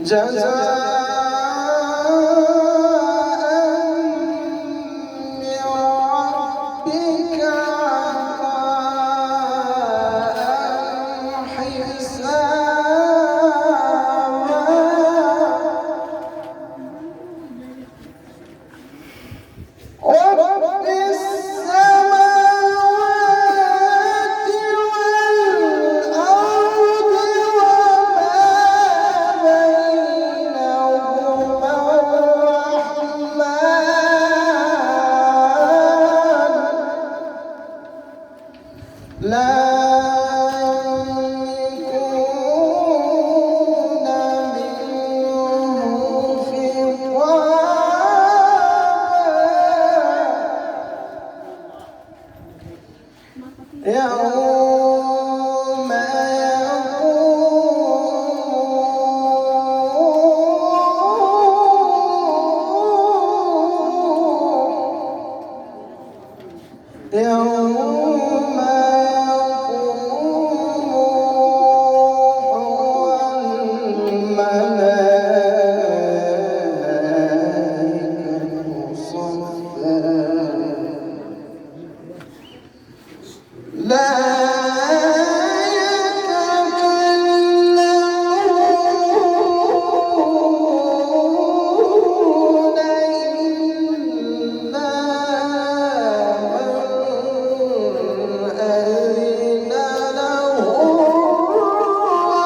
جزاء من ربك عطاء حسابا رب السماوات والأرض وما بينهما الرحمن لا يملكون منه خطابا يوم يقوم والملائكة صفا لا يتكلمون إلا من أذن له الرحمن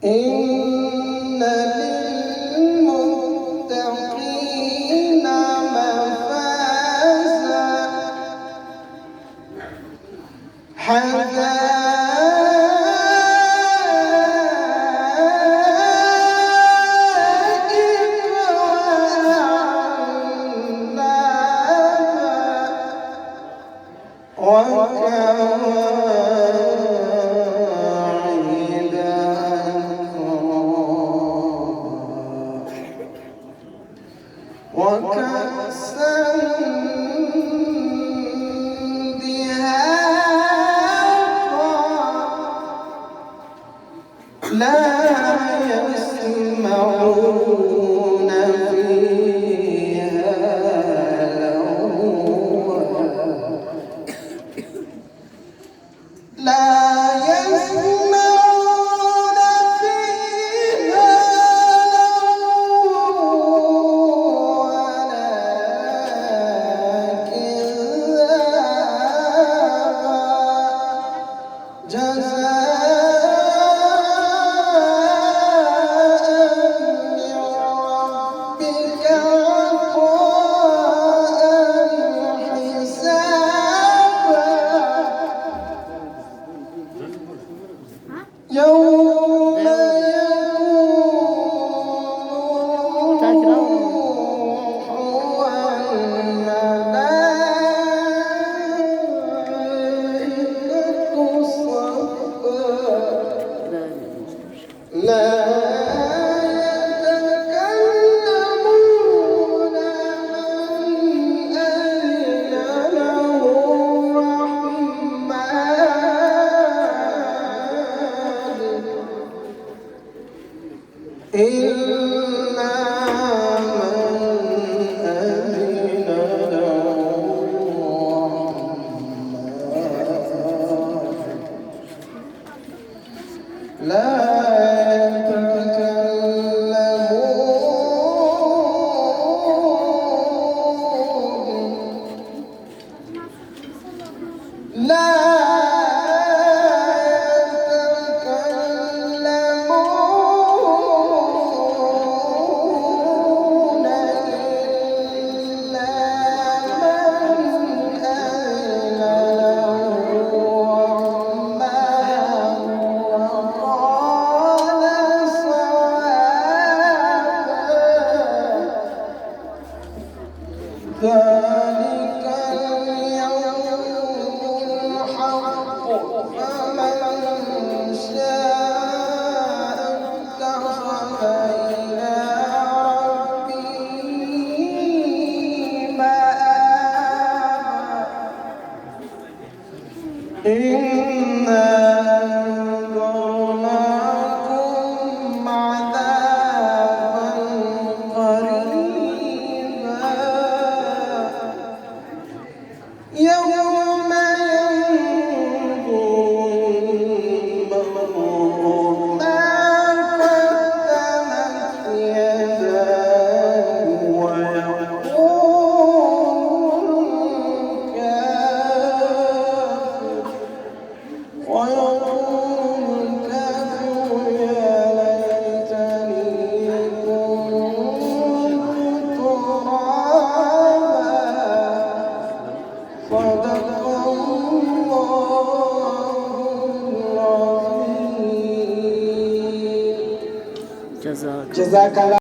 إن للمتقين مفازا حدائق وأعنابا وكواعب أترابا وكأسا دهاقا لا يسمعون فيها لغوا لا يسمعون فيها لغوا ولا كذابا يوم يكون الروح والملائكة صفا لا يتكلمون من أذن له الرحمن إلا من أذن له الرحمن لا يتكلمون لا يتكلمون إلا من أذن له الرحمن جزاك جزاك الله